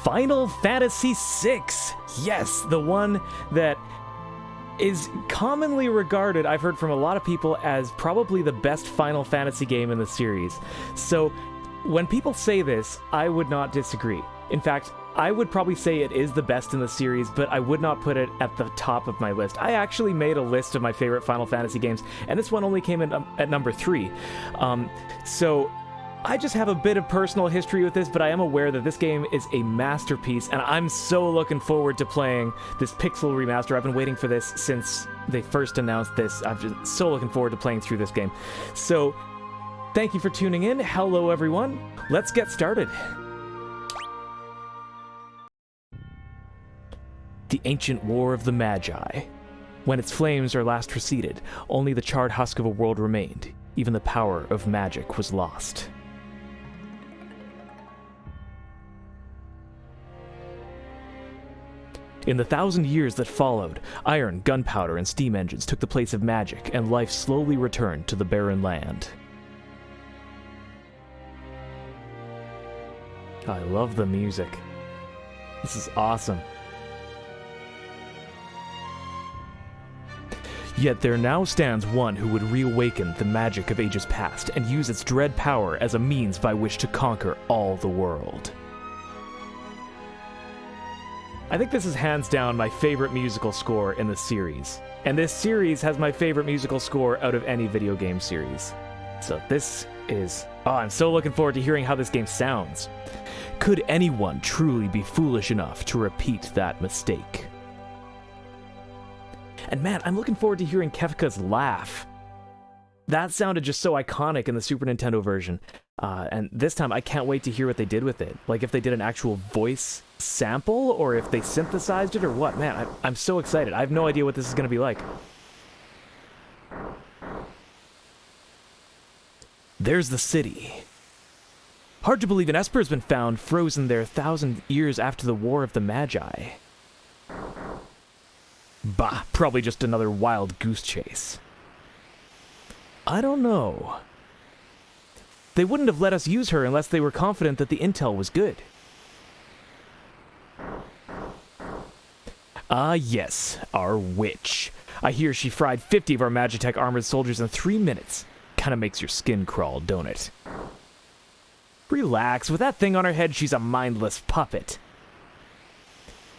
Final Fantasy VI. Yes, the one that is commonly regarded, I've heard from a lot of people, as probably the best Final Fantasy game in the series. So when people say this, I would not disagree. In fact, I would probably say it is the best in the series, but I would not put it at the top of my list. I actually made a list of my favorite Final Fantasy games, and this one only came in at number 3. So I just have a bit of personal history with this, but I am aware that this game is a masterpiece, and I'm so looking forward to playing this Pixel Remaster. I've been waiting for this since they first announced this. I'm just so looking forward to playing through this game. So, thank you for tuning in. Hello, everyone. Let's get started. The ancient war of the Magi. When its flames are last receded, only the charred husk of a world remained. Even the power of magic was lost. In the 1,000 years that followed, iron, gunpowder, and steam engines took the place of magic, and life slowly returned to the barren land. I love the music. This is awesome. Yet there now stands one who would reawaken the magic of ages past and use its dread power as a means by which to conquer all the world. I think this is hands down my favorite musical score in the series. And this series has my favorite musical score out of any video game series. So this is... Oh, I'm so looking forward to hearing how this game sounds. Could anyone truly be foolish enough to repeat that mistake? And man, I'm looking forward to hearing Kefka's laugh. That sounded just so iconic in the Super Nintendo version. And this time, I can't wait to hear what they did with it. Like, if they did an actual voice sample, or if they synthesized it, or what. Man, I'm so excited. I have no idea what this is going to be like. There's the city. Hard to believe an Esper has been found frozen there 1,000 years after the War of the Magi. Bah, probably just another wild goose chase. I don't know. They wouldn't have let us use her unless they were confident that the intel was good. Ah, yes, our witch. I hear she fried 50 of our Magitech armored soldiers in 3 minutes. Kinda makes your skin crawl, don't it? Relax, with that thing on her head, she's a mindless puppet.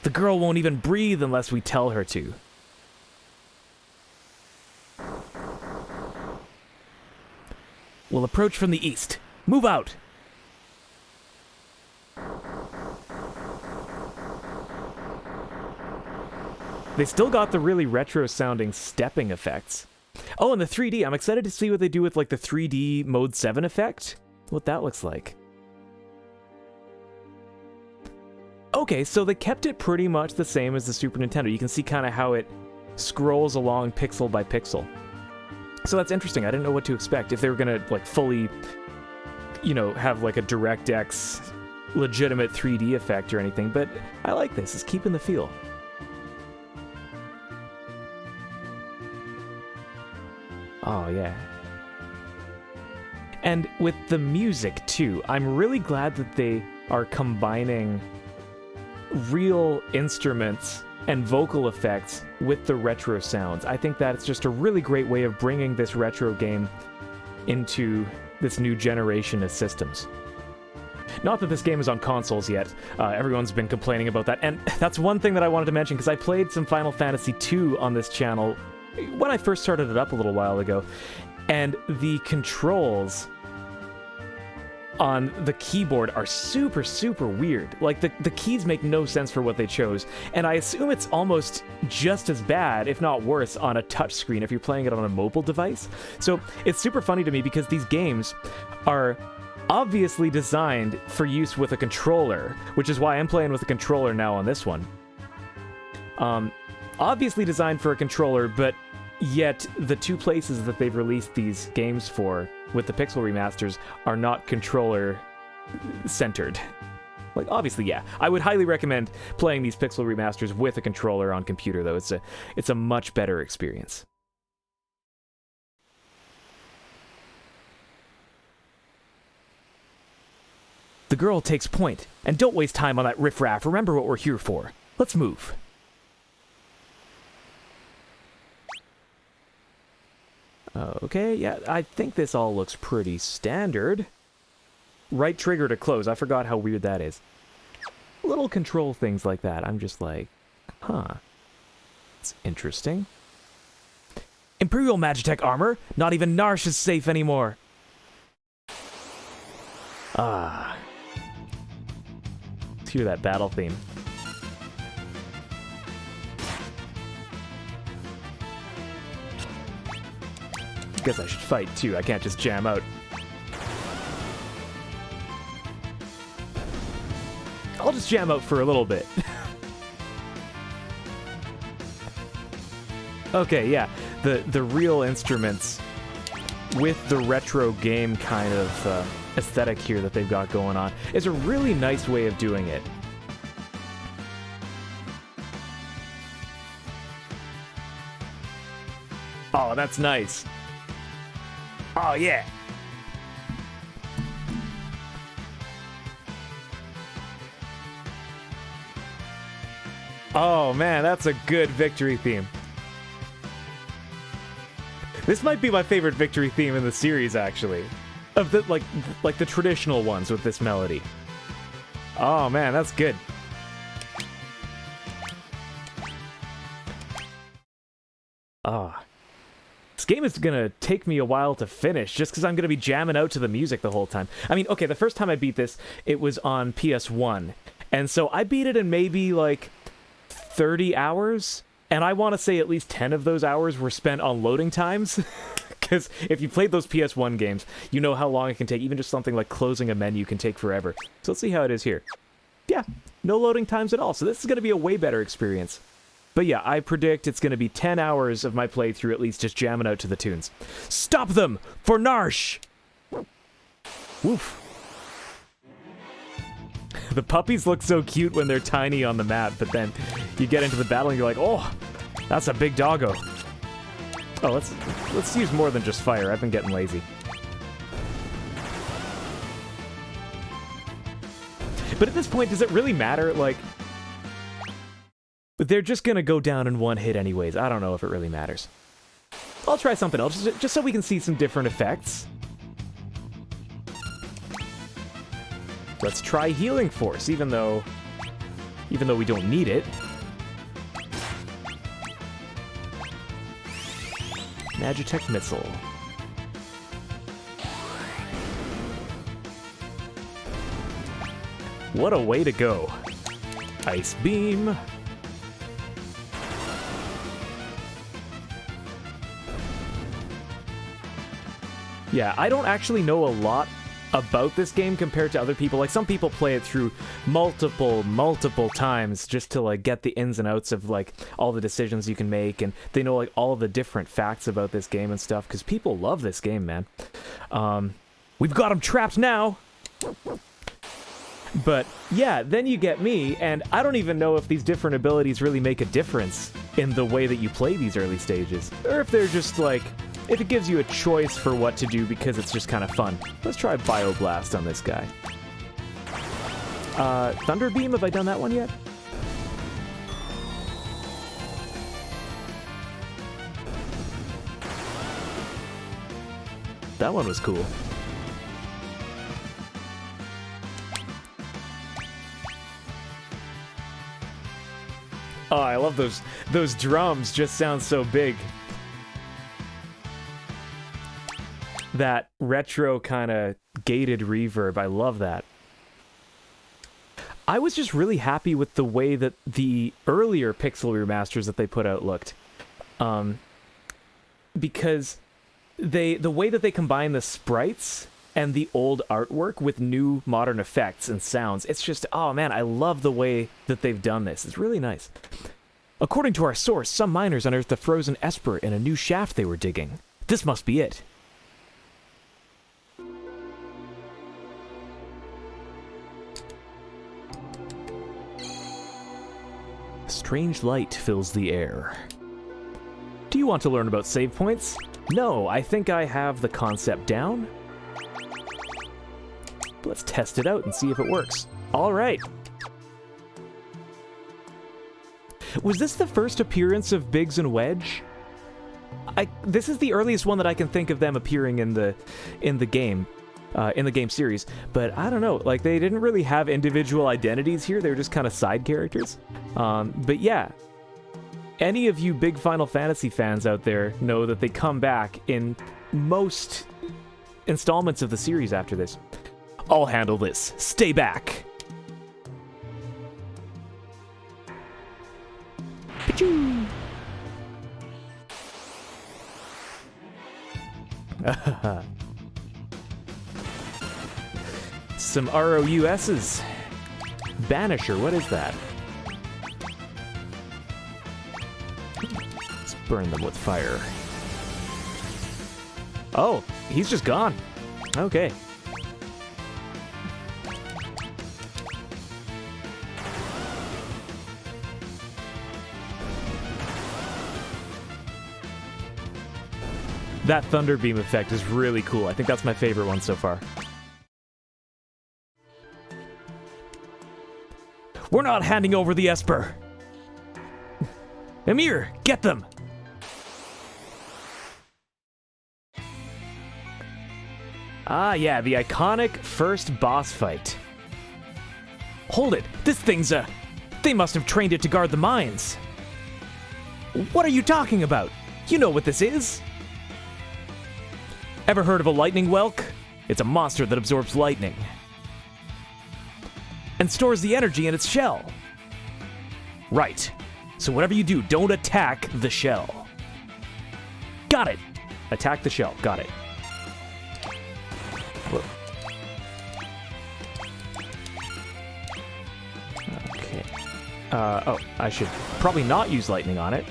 The girl won't even breathe unless we tell her to. We'll approach from the east. Move out! They still got the really retro-sounding stepping effects. Oh, and the 3D. I'm excited to see what they do with, like, the 3D Mode 7 effect. What that looks like. Okay, so they kept it pretty much the same as the Super Nintendo. You can see kind of how it scrolls along pixel by pixel. So that's interesting. I didn't know what to expect. If they were going to, like, fully, you know, have, like, a DirectX legitimate 3D effect or anything. But I like this. It's keeping the feel. Oh, yeah. And with the music, too, I'm really glad that they are combining real instruments and vocal effects with the retro sounds. I think that's just a really great way of bringing this retro game into this new generation of systems. Not that this game is on consoles yet. Everyone's been complaining about that. And that's one thing that I wanted to mention, because I played some Final Fantasy II on this channel when I first started it up a little while ago. And the controls on the keyboard are super, super weird. Like, the keys make no sense for what they chose. And I assume it's almost just as bad, if not worse, on a touchscreen if you're playing it on a mobile device. So it's super funny to me because these games are obviously designed for use with a controller, which is why I'm playing with a controller now on this one. Obviously designed for a controller, but yet the two places that they've released these games for with the Pixel remasters are not controller centered. Like, obviously, yeah. I would highly recommend playing these Pixel remasters with a controller on computer, though. It's a much better experience. The girl takes point. And don't waste time on that riffraff. Remember what we're here for. Let's move. Okay, yeah, I think this all looks pretty standard. Right trigger to close. I forgot how weird that is. Little control things like that. I'm just like, huh. It's interesting. Imperial Magitech armor? Not even Narsh is safe anymore. Ah. Let's hear that battle theme. Guess I should fight too. I can't just jam out. I'll just jam out for a little bit. Okay, yeah. The real instruments with the retro game kind of aesthetic here that they've got going on is a really nice way of doing it. Oh, that's nice. Oh, yeah. Oh, man, that's a good victory theme. This might be my favorite victory theme in the series, actually. Of the like the traditional ones with this melody. Oh, man, that's good. Ah. This game is gonna take me a while to finish, just because I'm gonna be jamming out to the music the whole time. I mean, okay, the first time I beat this, it was on PS1. And so I beat it in maybe, like, 30 hours. And I want to say at least 10 of those hours were spent on loading times. Because if you played those PS1 games, you know how long it can take. Even just something like closing a menu can take forever. So let's see how it is here. Yeah, no loading times at all. So this is going to be a way better experience. But yeah, I predict it's going to be 10 hours of my playthrough at least just jamming out to the tunes. Stop them! For Narsh! Woof. The puppies look so cute when they're tiny on the map, but then you get into the battle and you're like, oh, that's a big doggo. Oh, let's use more than just fire. I've been getting lazy. But at this point, does it really matter? Like, they're just gonna go down in one hit anyways. I don't know if it really matters. I'll try something else, just so we can see some different effects. Let's try Healing Force, even though we don't need it. Magitech Missile. What a way to go. Ice Beam. Yeah, I don't actually know a lot about this game compared to other people. Like, some people play it through multiple times just to, like, get the ins and outs of, like, all the decisions you can make, and they know, like, all the different facts about this game and stuff, because people love this game, man. We've got them trapped now! But, yeah, then you get me, and I don't even know if these different abilities really make a difference in the way that you play these early stages, or if they're just, like, if it gives you a choice for what to do because it's just kind of fun. Let's try Bioblast on this guy. Thunder Beam, have I done that one yet? That one was cool. Oh, I love those drums, just sound so big. That retro kind of gated reverb, I love that. I was just really happy with the way that the earlier pixel remasters that they put out looked. Because the way that they combine the sprites and the old artwork with new modern effects and sounds, it's just, oh man, I love the way that they've done this. It's really nice. According to our source, some miners unearthed a frozen Esper in a new shaft they were digging. This must be it. Strange light fills the air. Do you want to learn about save points? No, I think I have the concept down. Let's test it out and see if it works. All right. Was this the first appearance of Biggs and Wedge? This is the earliest one that I can think of them appearing in the game series, but I don't know, like, they didn't really have individual identities here. They were just kind of side characters. But yeah, any of you big Final Fantasy fans out there know that they come back in most installments of the series after this. I'll handle this. Stay back. Pachoo! Some ROUSs. Banisher, what is that? Let's burn them with fire. Oh, he's just gone. Okay. That thunder beam effect is really cool. I think that's my favorite one so far. We're not handing over the Esper. Emir, get them! Ah, yeah, the iconic first boss fight. Hold it! This thing's a... They must have trained it to guard the mines. What are you talking about? You know what this is. Ever heard of a lightning whelk? It's a monster that absorbs lightning and stores the energy in its shell. Right. So whatever you do, don't attack the shell. Got it. Attack the shell. Got it. Whoa. Okay. Oh, I should probably not use lightning on it.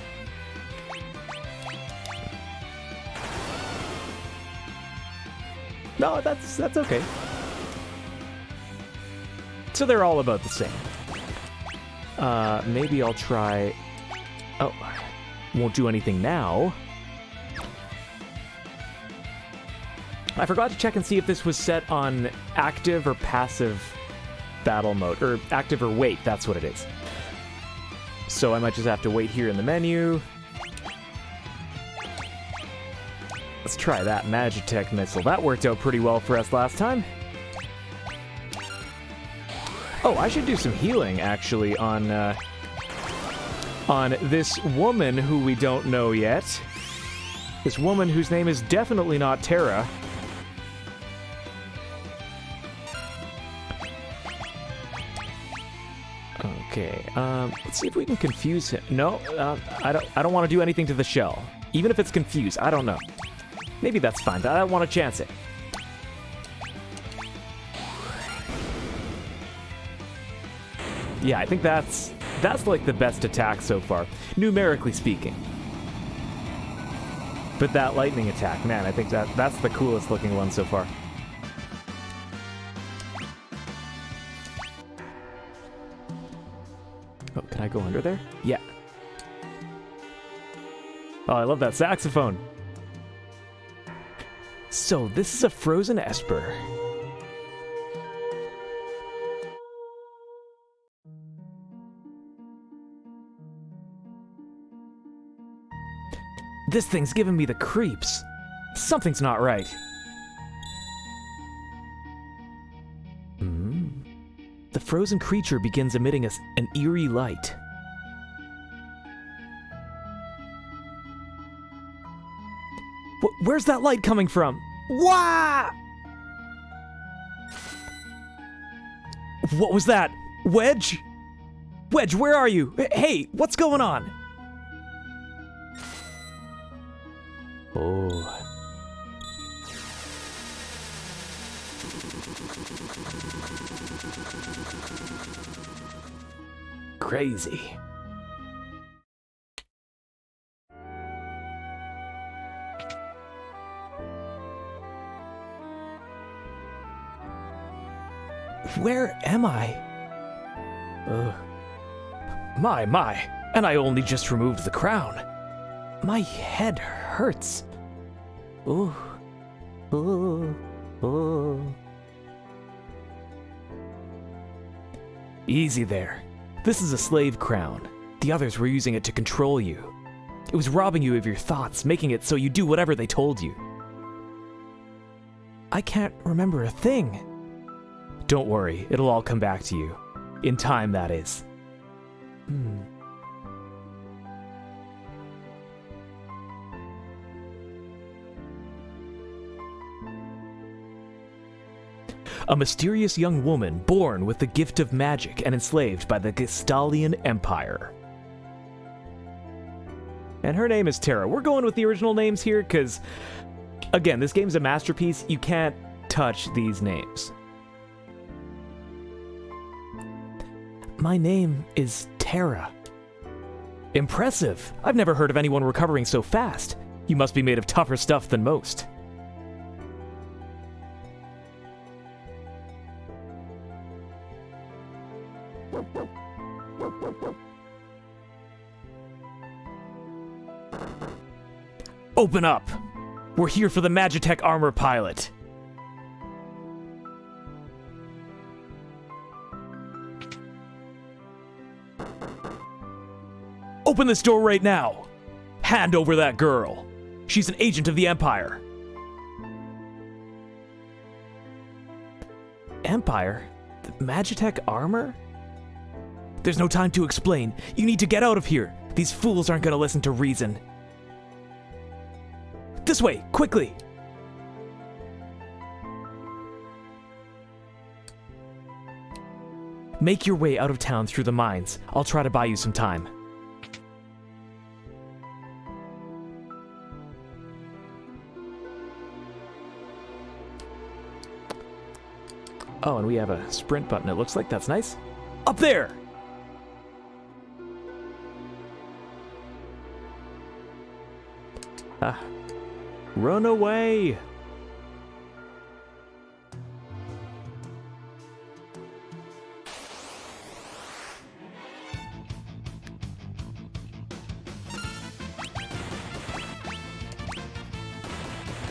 No, that's okay. So they're all about the same. Maybe I'll try... Oh, won't do anything now. I forgot to check and see if this was set on active or passive battle mode. Or active or wait, that's what it is. So I might just have to wait here in the menu. Let's try that Magitech missile. That worked out pretty well for us last time. Oh, I should do some healing, actually, on this woman who we don't know yet. This woman whose name is definitely not Terra. Okay, let's see if we can confuse him. No, I don't want to do anything to the shell. Even if it's confused, I don't know. Maybe that's fine, but I don't want to chance it. Yeah, I think that's like the best attack so far, numerically speaking. But that lightning attack, man, I think that's the coolest looking one so far. Oh, can I go under there? Yeah. Oh, I love that saxophone. So, this is a frozen Esper. This thing's giving me the creeps. Something's not right. The frozen creature begins emitting an eerie light. Where's that light coming from? Wah! What was that? Wedge? Wedge, where are you? Hey, what's going on? Oh. Crazy. Where am I? My, and I only just removed the crown. My head hurts. Ooh. Easy there. This is a slave crown. The others were using it to control you. It was robbing you of your thoughts, making it so you do whatever they told you. I can't remember a thing. Don't worry, it'll all come back to you. In time, that is. A mysterious young woman born with the gift of magic and enslaved by the Gestalian Empire. And her name is Terra. We're going with the original names here because, again, this game's a masterpiece. You can't touch these names. My name is Terra. Impressive. I've never heard of anyone recovering so fast. You must be made of tougher stuff than most. Open up! We're here for the Magitech armor pilot. Open this door right now! Hand over that girl! She's an agent of the Empire. Empire? The Magitech armor? There's no time to explain. You need to get out of here. These fools aren't gonna listen to reason. This way, quickly! Make your way out of town through the mines. I'll try to buy you some time. Oh, and we have a sprint button. It looks like that's nice. Up there! Run away!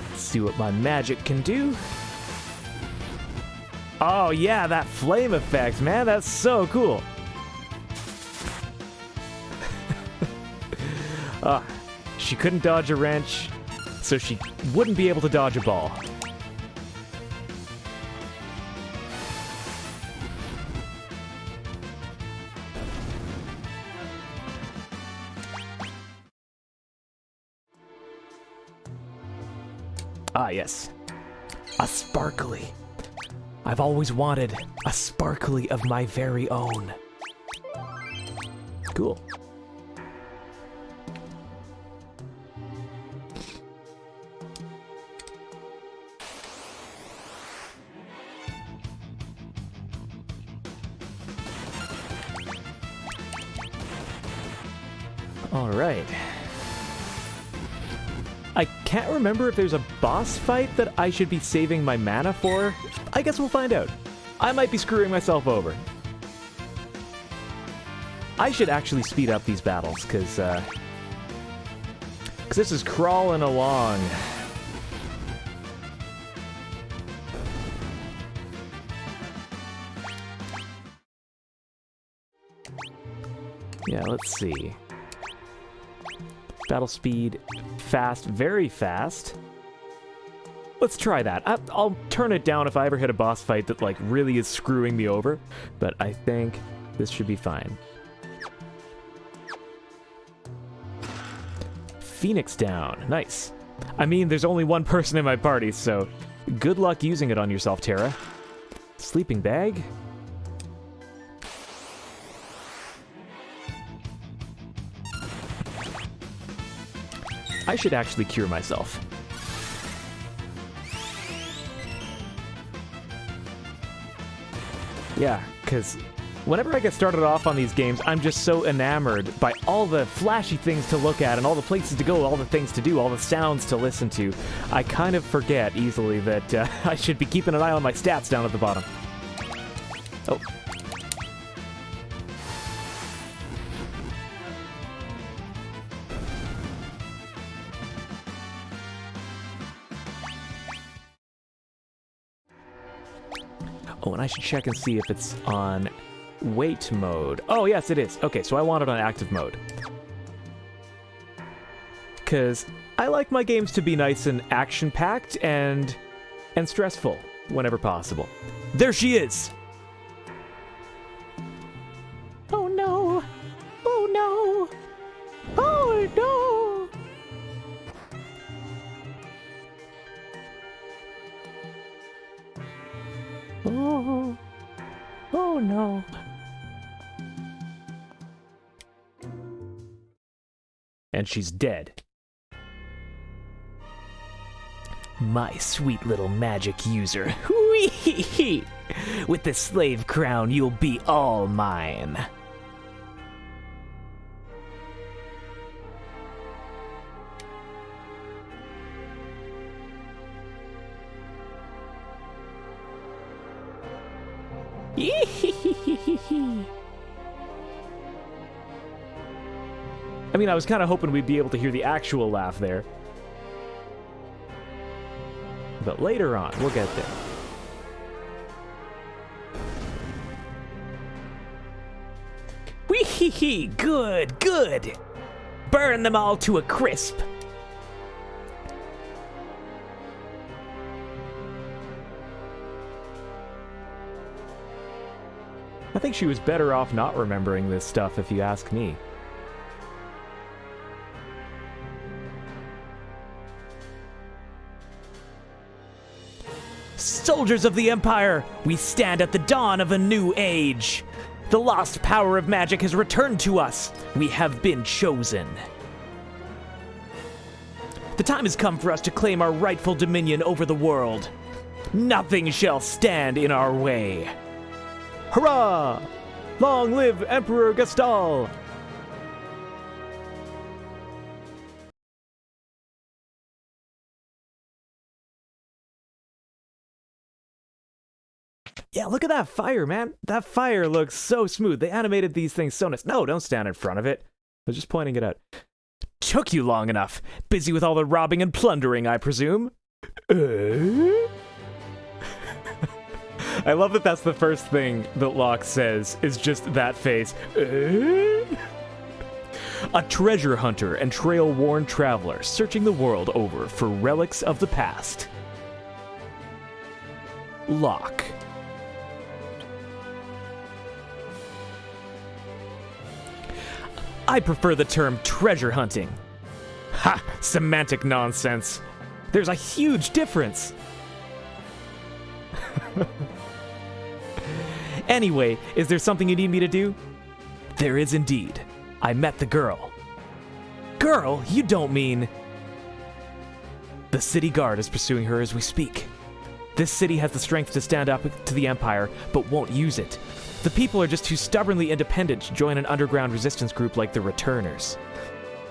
Let's see what my magic can do. Oh yeah, that flame effect, man, that's so cool. She couldn't dodge a wrench, so she wouldn't be able to dodge a ball. Ah, yes. A sparkly. I've always wanted a sparkly of my very own. Cool. All right. I can't remember if there's a boss fight that I should be saving my mana for. I guess we'll find out. I might be screwing myself over. I should actually speed up these battles, because this is crawling along. Yeah, let's see. Battle speed, fast, very fast. Let's try that. I'll turn it down if I ever hit a boss fight that, like, really is screwing me over, but I think this should be fine. Phoenix down. Nice. I mean, there's only one person in my party, so good luck using it on yourself, Terra. Sleeping bag? I should actually cure myself. Yeah, because whenever I get started off on these games, I'm just so enamored by all the flashy things to look at and all the places to go, all the things to do, all the sounds to listen to. I kind of forget easily that I should be keeping an eye on my stats down at the bottom. Oh. Oh, and I should check and see if it's on wait mode. Oh, yes, it is. Okay, so I want it on active mode. Because I like my games to be nice and action-packed and stressful whenever possible. There she is! Oh no! Oh no! Oh no! Oh, oh no. And she's dead. My sweet little magic user. Whee! With the slave crown, you'll be all mine. I mean, I was kind of hoping we'd be able to hear the actual laugh there. But later on, we'll get there. Wee-hee-hee! Good, good! Burn them all to a crisp! I think she was better off not remembering this stuff, if you ask me. Soldiers of the Empire, we stand at the dawn of a new age. The lost power of magic has returned to us. We have been chosen. The time has come for us to claim our rightful dominion over the world. Nothing shall stand in our way. Hurrah! Long live Emperor Gastal! Yeah, look at that fire, man. That fire looks so smooth. They animated these things so nice. No, don't stand in front of it. I was just pointing it out. Took you long enough. Busy with all the robbing and plundering, I presume? I love that that's the first thing that Locke says, is just that face. A treasure hunter and trail-worn traveler searching the world over for relics of the past. Locke. I prefer the term treasure hunting. Ha! Semantic nonsense. There's a huge difference. Anyway, is there something you need me to do? There is indeed. I met the girl. Girl? You don't mean... The city guard is pursuing her as we speak. This city has the strength to stand up to the Empire, but won't use it. The people are just too stubbornly independent to join an underground resistance group like the Returners.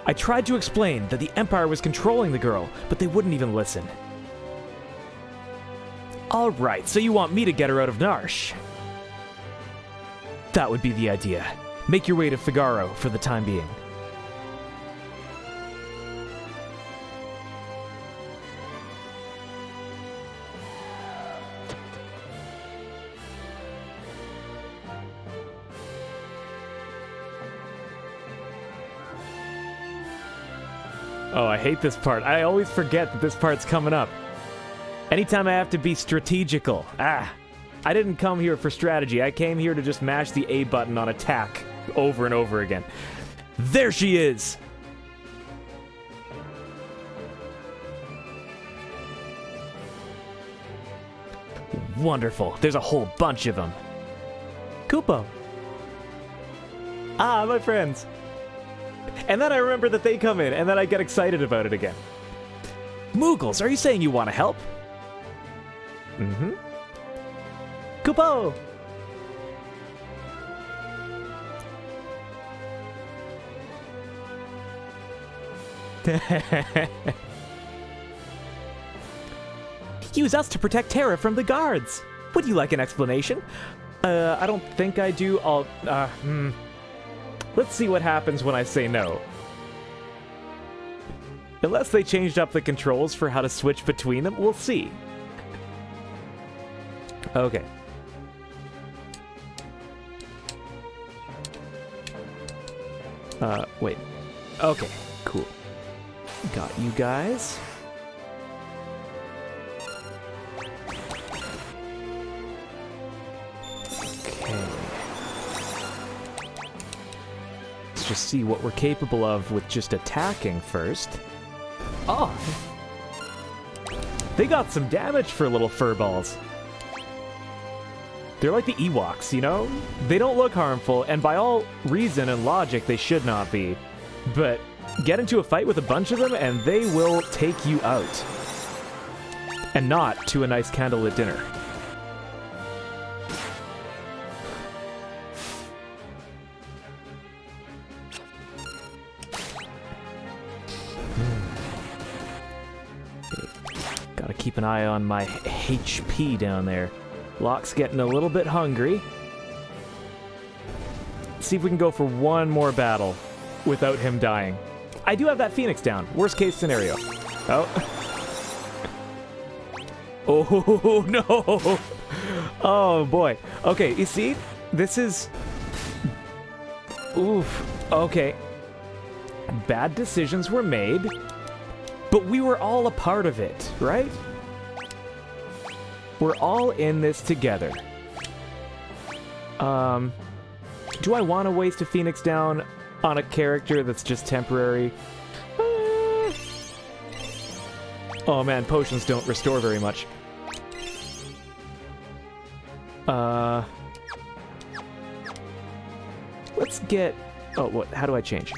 I tried to explain that the Empire was controlling the girl, but they wouldn't even listen. Alright, so you want me to get her out of Narsh? That would be the idea. Make your way to Figaro for the time being. Oh, I hate this part. I always forget that this part's coming up. Anytime I have to be strategical. I didn't come here for strategy. I came here to just mash the A button on attack over and over again. There she is! Wonderful. There's a whole bunch of them. Kupo. Ah, my friends. And then I remember that they come in, and then I get excited about it again. Moogles, are you saying you want to help? Mm-hmm. Kupo! Use us to protect Terra from the guards. Would you like an explanation? I don't think I do. Let's see what happens when I say no. Unless they changed up the controls for how to switch between them, we'll see. Okay. Wait. Okay, cool. Got you guys. Okay. Let's just see what we're capable of with just attacking first. Oh! They got some damage for little furballs. They're like the Ewoks, you know? They don't look harmful, and by all reason and logic, they should not be. But get into a fight with a bunch of them, and they will take you out. And not to a nice candlelit dinner. Gotta keep an eye on my HP down there. Locke's getting a little bit hungry. Let's see if we can go for one more battle without him dying. I do have that Phoenix down. Worst case scenario. Oh. Oh, no. Oh, boy. Okay, you see? This is... Oof. Okay. Bad decisions were made, but we were all a part of it, right? We're all in this together. Do I want to waste a Phoenix down on a character that's just temporary? Oh man, potions don't restore very much. Let's get... Oh, what? How do I change?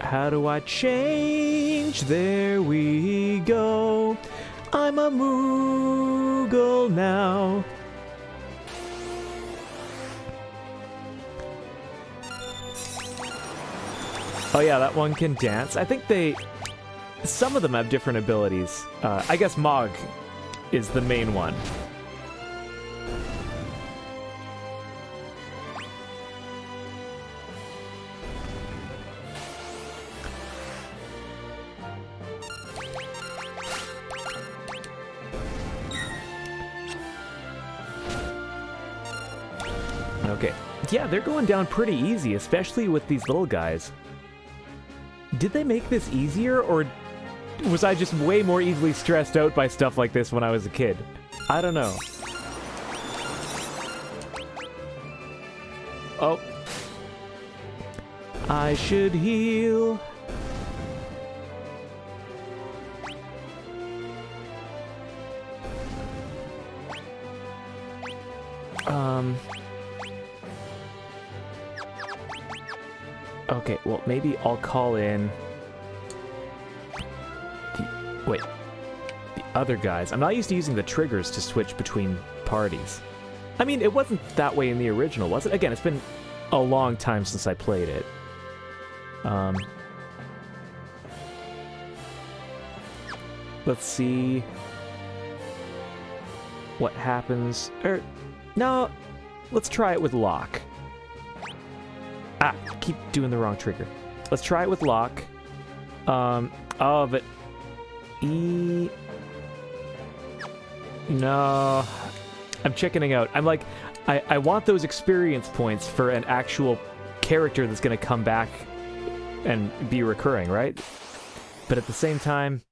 How do I change? There we go. I'm a Moogle now. Oh yeah, that one can dance. I think they... Some of them have different abilities. I guess Mog is the main one. Okay. Yeah, they're going down pretty easy, especially with these little guys. Did they make this easier, or was I just way more easily stressed out by stuff like this when I was a kid? I don't know. Oh. I should heal. Okay, well, maybe I'll call in the other guys. I'm not used to using the triggers to switch between parties. I mean, it wasn't that way in the original, was it? Again, it's been a long time since I played it. Let's see what happens. No, let's try it with Locke. Ah, keep doing the wrong trigger. Let's try it with Locke. Oh, but... No. I'm chickening out. I'm like, I want those experience points for an actual character that's going to come back and be recurring, right? But at the same time...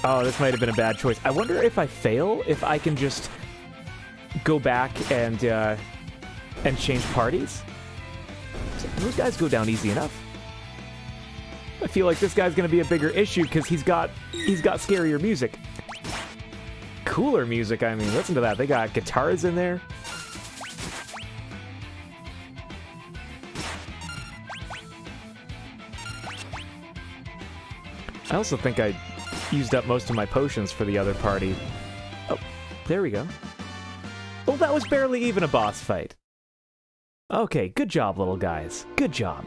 Oh, this might have been a bad choice. I wonder if I fail, if I can just go back and change parties? So those guys go down easy enough. I feel like this guy's gonna be a bigger issue because he's got scarier music. Cooler music, I mean, listen to that. They got guitars in there. I also think I used up most of my potions for the other party. Oh, there we go. Well, that was barely even a boss fight. Okay, good job, little guys. Good job.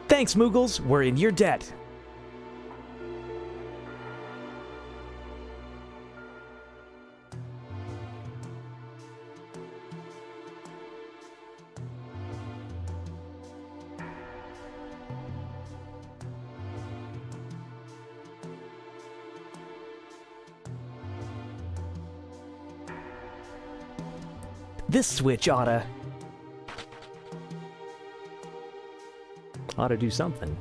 Thanks, Moogles. We're in your debt. This switch oughta do something.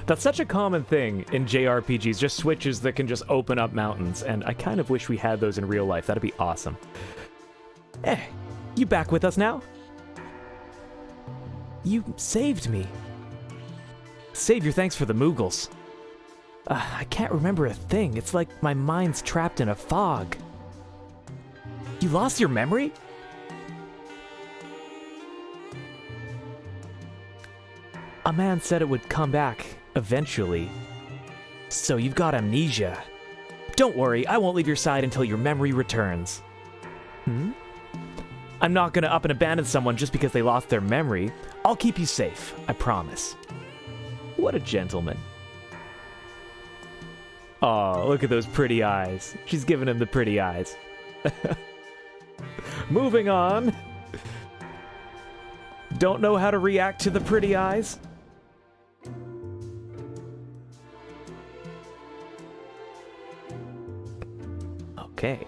That's such a common thing in JRPGs, just switches that can just open up mountains, and I kind of wish we had those in real life. That'd be awesome. You back with us now? You saved me. Save your thanks for the Moogles. I can't remember a thing. It's like my mind's trapped in a fog. You lost your memory? A man said it would come back eventually. So you've got amnesia. Don't worry, I won't leave your side until your memory returns. I'm not gonna up and abandon someone just because they lost their memory. I'll keep you safe, I promise. What a gentleman. Oh, look at those pretty eyes. She's giving him the pretty eyes. Moving on. Don't know how to react to the pretty eyes? Okay.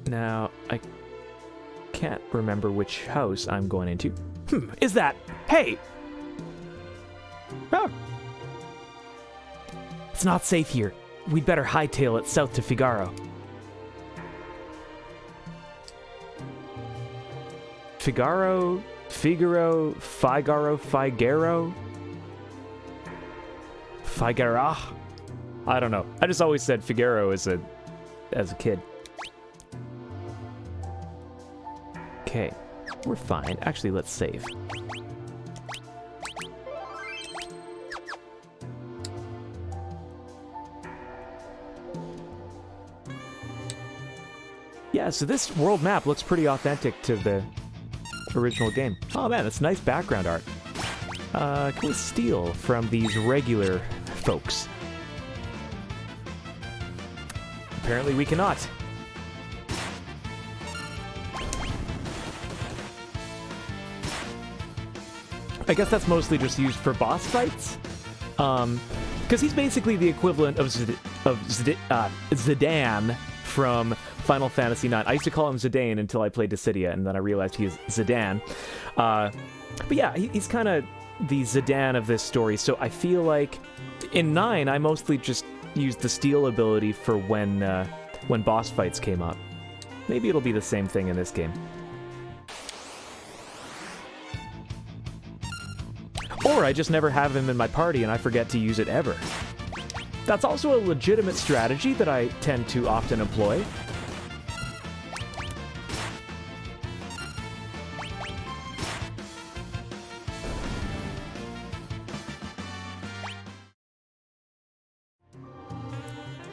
Now, I can't remember which house I'm going into. Is that... Hey! Oh. It's not safe here. We'd better hightail it south to Figaro. Figaro? Figaro? Figaro? Figaro? Figaro? I don't know. I just always said Figaro as a kid. Okay, we're fine. Actually, let's save. Yeah, so this world map looks pretty authentic to the original game. Oh man, that's nice background art. Can we steal from these regular folks? Apparently we cannot. I guess that's mostly just used for boss fights. Because he's basically the equivalent of Zidane from Final Fantasy IX. I used to call him Zidane until I played Dissidia, and then I realized he is Zidane. But yeah, he's kind of the Zidane of this story, so I feel like in 9, I mostly just used the steal ability for when boss fights came up. Maybe it'll be the same thing in this game. Or I just never have him in my party and I forget to use it ever. That's also a legitimate strategy that I tend to often employ.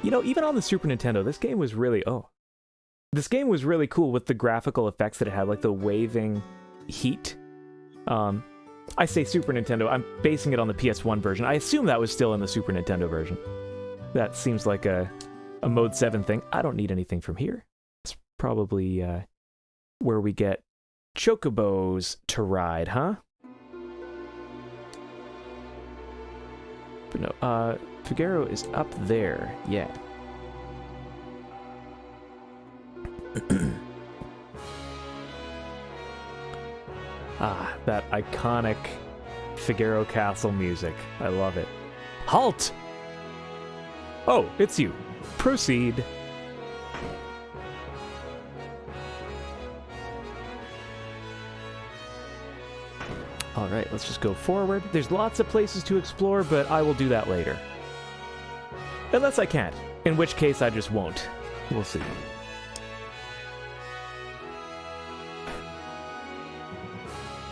You know, even on the Super Nintendo, this game was really... This game was really cool with the graphical effects that it had, like the waving heat. I say Super Nintendo, I'm basing it on the PS1 version. I assume that was still in the Super Nintendo version. That seems like a Mode 7 thing. I don't need anything from here. It's probably where we get chocobos to ride, huh? But no, Figaro is up there, yeah. Ah, that iconic Figaro Castle music. I love it. Halt! Oh, it's you. Proceed. Alright, let's just go forward. There's lots of places to explore, but I will do that later. Unless I can't, in which case I just won't. We'll see.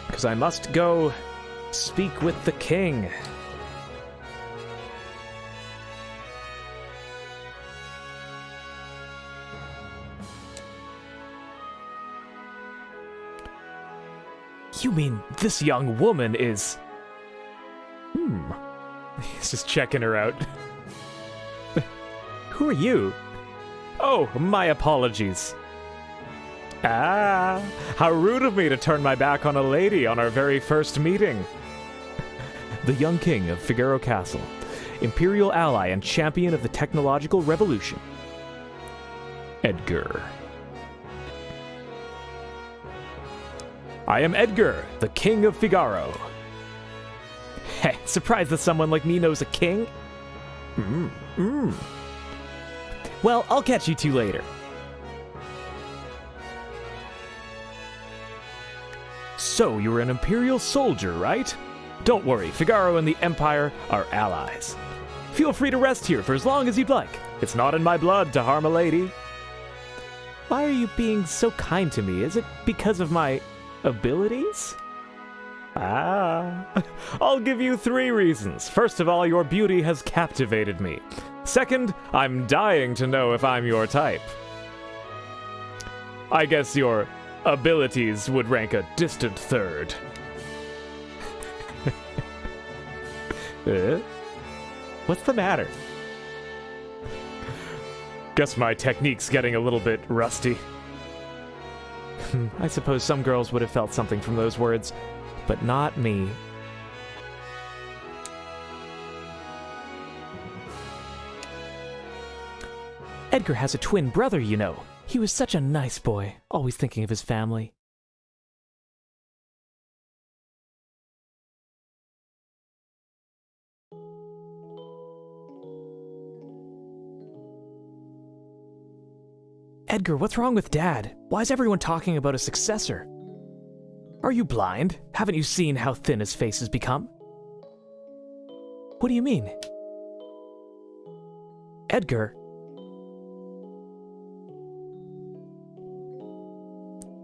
Because I must go speak with the king. You mean this young woman is... He's just checking her out. Who are you? Oh, my apologies. Ah, how rude of me to turn my back on a lady on our very first meeting. the young king of Figaro Castle, imperial ally and champion of the technological revolution. Edgar. I am Edgar, the king of Figaro. Heh, surprised that someone like me knows a king? Well, I'll catch you two later. So, you're an Imperial soldier, right? Don't worry, Figaro and the Empire are allies. Feel free to rest here for as long as you'd like. It's not in my blood to harm a lady. Why are you being so kind to me? Is it because of my abilities? I'll give you 3 reasons. First of all, your beauty has captivated me. Second, I'm dying to know if I'm your type. I guess your abilities would rank a distant third. What's the matter? Guess my technique's getting a little bit rusty. I suppose some girls would have felt something from those words, but not me. Edgar has a twin brother, you know. He was such a nice boy, always thinking of his family. Edgar, what's wrong with Dad? Why is everyone talking about a successor? Are you blind? Haven't you seen how thin his face has become? What do you mean? Edgar?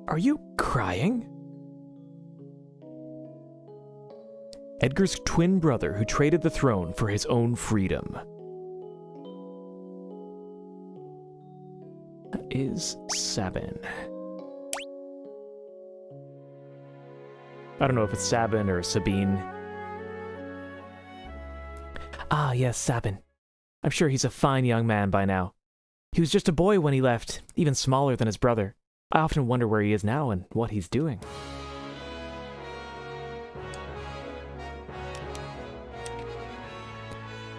Are you crying? Edgar's twin brother who traded the throne for his own freedom. That is Sabin. I don't know if it's Sabin or Sabine. Ah, yes, Sabin. I'm sure he's a fine young man by now. He was just a boy when he left, even smaller than his brother. I often wonder where he is now and what he's doing.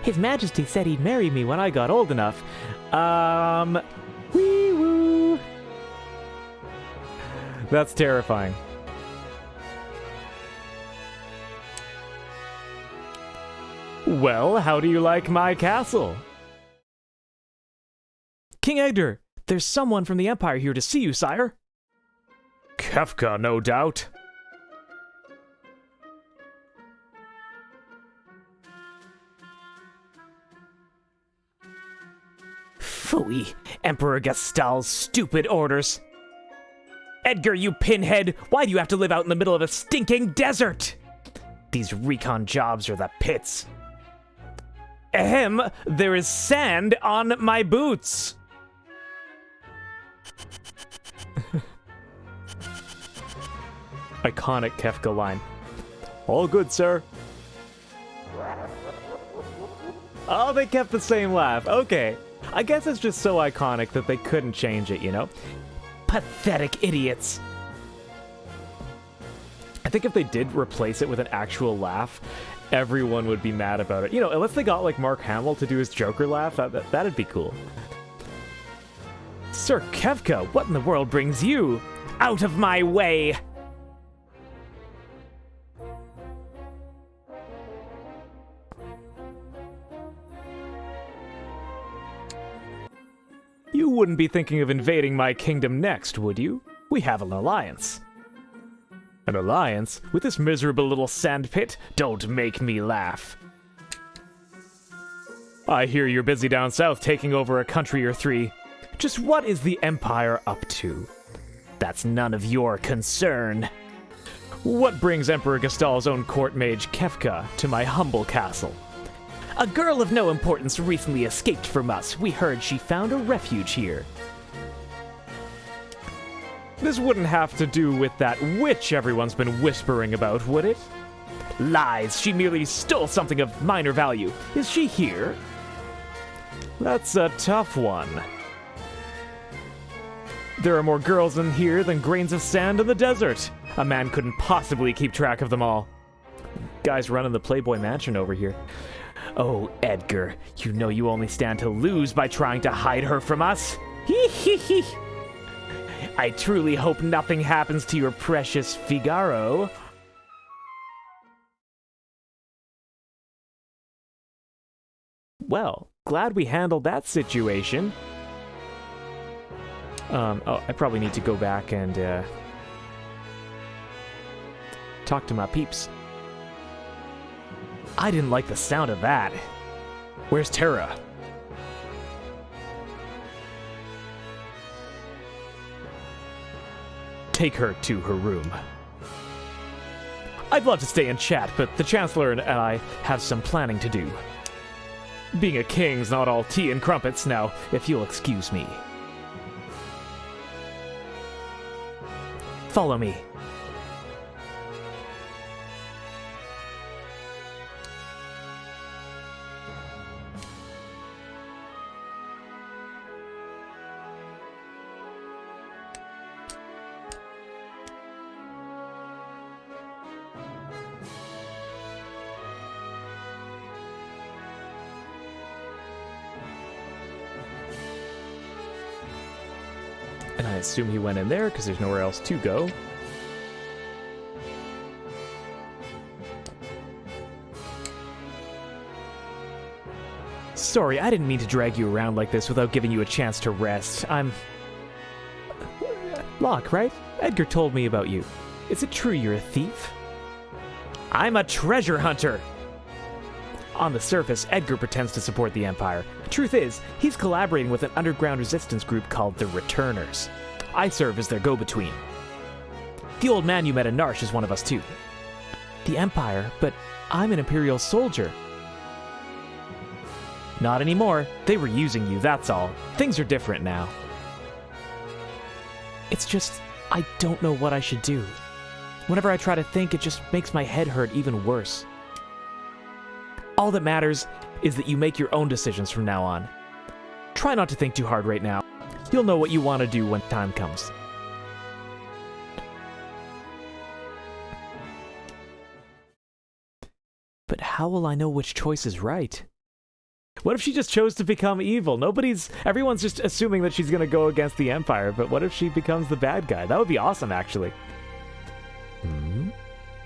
His Majesty said he'd marry me when I got old enough. Wee-woo. That's terrifying. Well, how do you like my castle? King Edgar, there's someone from the Empire here to see you, sire. Kefka, no doubt. Phooey, Emperor Gestal's stupid orders. Edgar, you pinhead, why do you have to live out in the middle of a stinking desert? These recon jobs are the pits. Ahem, there is sand on my boots. Iconic Kefka line. All good, sir. Oh, they kept the same laugh. Okay. I guess it's just so iconic that they couldn't change it, you know? Pathetic idiots. I think if they did replace it with an actual laugh, everyone would be mad about it. You know, unless they got, like, Mark Hamill to do his Joker laugh, that'd be cool. Sir Kefka, what in the world brings you out of my way? You wouldn't be thinking of invading my kingdom next, would you? We have an alliance. An alliance? With this miserable little sandpit? Don't make me laugh. I hear you're busy down south taking over a country or 3. Just what is the Empire up to? That's none of your concern. What brings Emperor Gestal's own court mage Kefka to my humble castle? A girl of no importance recently escaped from us. We heard she found a refuge here. This wouldn't have to do with that witch everyone's been whispering about, would it? Lies! She merely stole something of minor value. Is she here? That's a tough one. There are more girls in here than grains of sand in the desert. A man couldn't possibly keep track of them all. guys running the Playboy Mansion over here. Oh, Edgar, you know you only stand to lose by trying to hide her from us. Hee hee hee. I truly hope nothing happens to your precious Figaro. Well, glad we handled that situation. Oh, I probably need to go back and, talk to my peeps. I didn't like the sound of that. Where's Terra? Take her to her room. I'd love to stay and chat, but the Chancellor and I have some planning to do. Being a king's not all tea and crumpets now, if you'll excuse me. Follow me. And I assume he went in there because there's nowhere else to go. Sorry, I didn't mean to drag you around like this without giving you a chance to rest. I'm... Locke, right? Edgar told me about you. Is it true you're a thief? I'm a treasure hunter! On the surface, Edgar pretends to support the Empire. The truth is, he's collaborating with an underground resistance group called the Returners. I serve as their go-between. The old man you met in Narsh is one of us too. The Empire, but I'm an Imperial soldier. Not anymore. They were using you, that's all. Things are different now. It's just, I don't know what I should do. Whenever I try to think, it just makes my head hurt even worse. All that matters is that you make your own decisions from now on. Try not to think too hard right now. You'll know what you want to do when time comes. But how will I know which choice is right? What if she just chose to become evil? Everyone's just assuming that she's gonna go against the Empire, but what if she becomes the bad guy? That would be awesome, actually.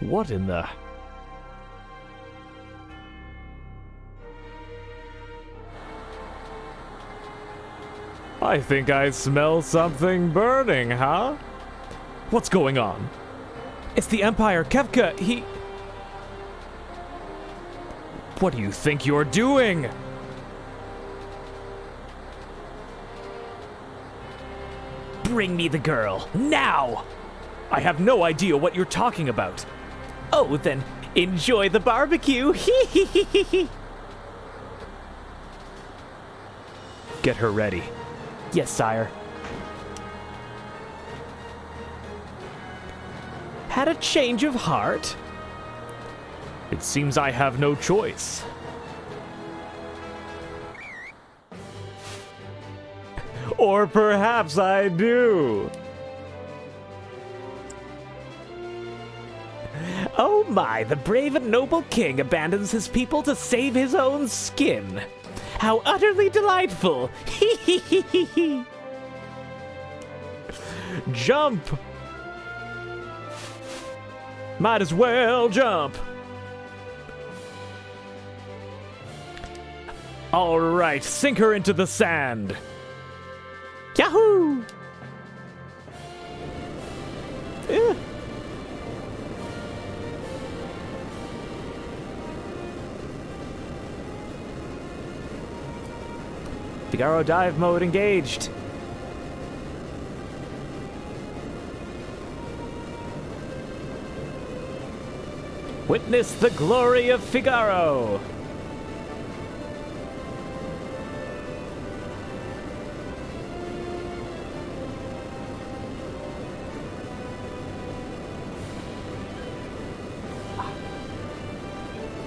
What in the... I think I smell something burning, huh? What's going on? It's the Empire. Kefka, he... What do you think you're doing? Bring me the girl, now! I have no idea what you're talking about. Oh, then enjoy the barbecue. Get her ready. Yes, sire. Had a change of heart? It seems I have no choice. Or perhaps I do. Oh my, the brave and noble king abandons his people to save his own skin. How utterly delightful! Jump! Might as well jump! Alright, sink her into the sand! Yahoo! Figaro dive mode engaged. Witness the glory of Figaro.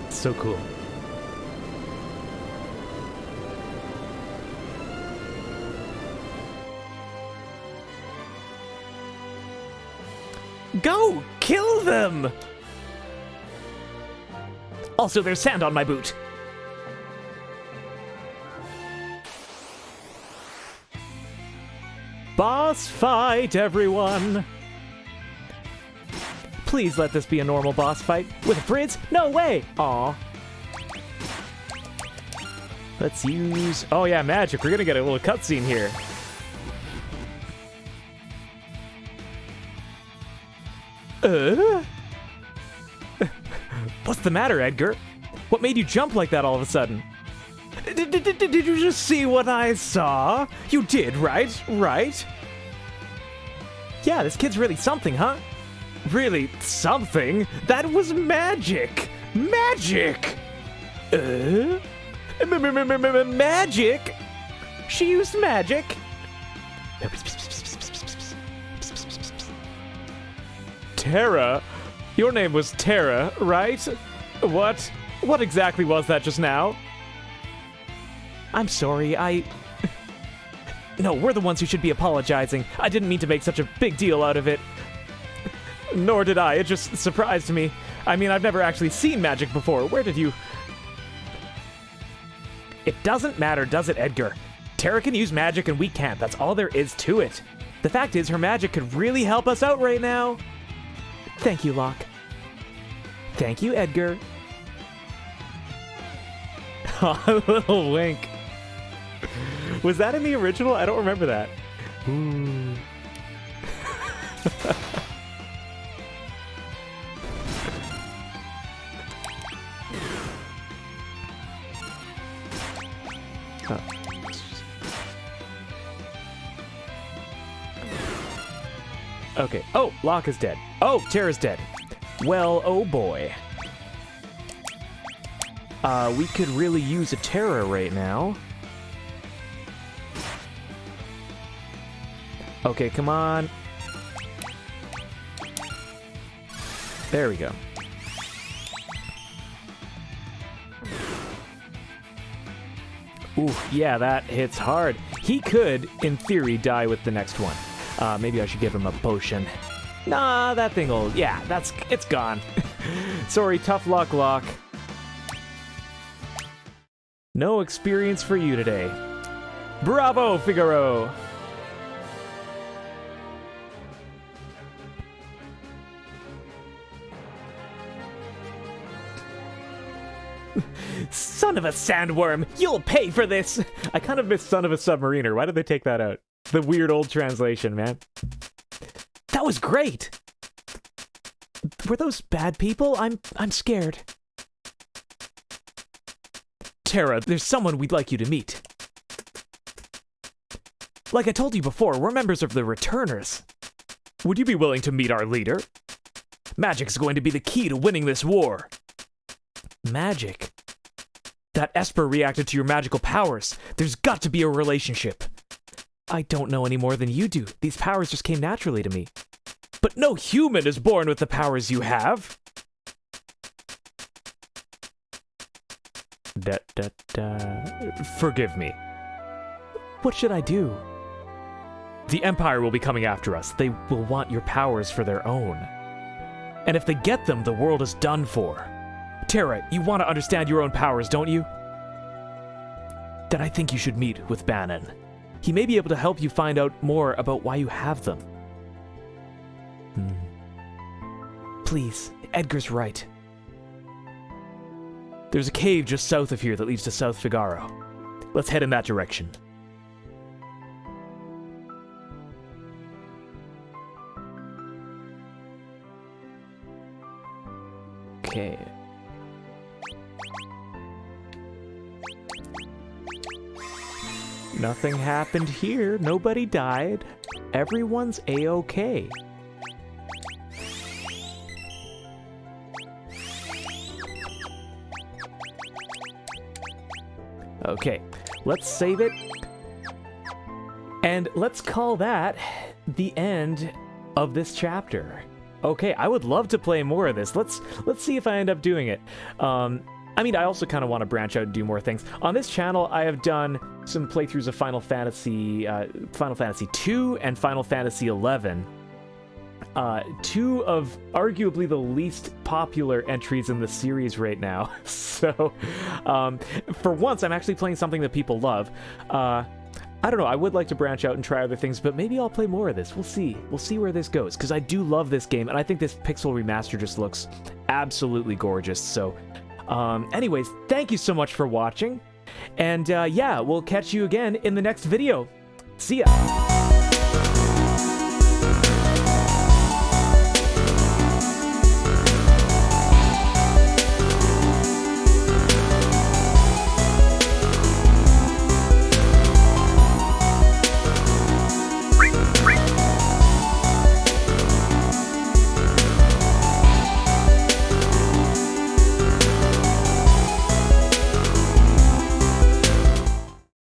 So cool. Go! Kill them! Also, there's sand on my boot. Boss fight, everyone! Please let this be a normal boss fight. With a frizz? No way! Aw. Let's use... Oh yeah, magic. We're gonna get a little cutscene here. What's the matter, Edgar? What made you jump like that all of a sudden? Did you just see what I saw? You did, right? Right? Yeah, this kid's really something, huh? Really something? That was magic! Magic! Magic? She used magic? Terra? Your name was Terra, right? What? What exactly was that just now? I'm sorry, No, we're the ones who should be apologizing. I didn't mean to make such a big deal out of it. Nor did I. It just surprised me. I mean, I've never actually seen magic before. Where did you... It doesn't matter, does it, Edgar? Terra can use magic and we can't. That's all there is to it. The fact is, her magic could really help us out right now. Thank you, Locke. Thank you, Edgar. A little wink. Was that in the original? I don't remember that. Ooh. Okay. Oh, Locke is dead. Oh, Terra's dead. Well, oh boy. We could really use a Terra right now. Okay, come on. There we go. Ooh, yeah, that hits hard. He could, in theory, die with the next one. Maybe I should give him a potion. Nah, that thing will... Yeah, it's gone. Sorry, tough luck, Locke. No experience for you today. Bravo, Figaro! Son of a sandworm! You'll pay for this! I kind of miss Son of a Submariner. Why did they take that out? The weird old translation, man. That was great! Were those bad people? I'm scared. Terra, there's someone we'd like you to meet. Like I told you before, we're members of the Returners. Would you be willing to meet our leader? Magic's going to be the key to winning this war. Magic? That Esper reacted to your magical powers. There's got to be a relationship. I don't know any more than you do. These powers just came naturally to me. But no human is born with the powers you have. Forgive me. What should I do? The Empire will be coming after us. They will want your powers for their own. And if they get them, the world is done for. Terra, you want to understand your own powers, don't you? Then I think you should meet with Bannon. He may be able to help you find out more about why you have them. Please, Edgar's right. There's a cave just south of here that leads to South Figaro. Let's head in that direction. Okay. Nothing happened here. Nobody died. Everyone's A-okay. Okay, let's save it. And let's call that the end of this chapter. Okay, I would love to play more of this. Let's see if I end up doing it. I mean, I also kind of want to branch out and do more things. On this channel, I have done some playthroughs of Final Fantasy II and Final Fantasy XI. two of arguably the least popular entries in the series right now. So, for once, I'm actually playing something that people love. I don't know, I would like to branch out and try other things, but maybe I'll play more of this. We'll see. We'll see where this goes, because I do love this game, and I think this Pixel Remaster just looks absolutely gorgeous. So, anyways, thank you so much for watching, and yeah, we'll catch you again in the next video. See ya!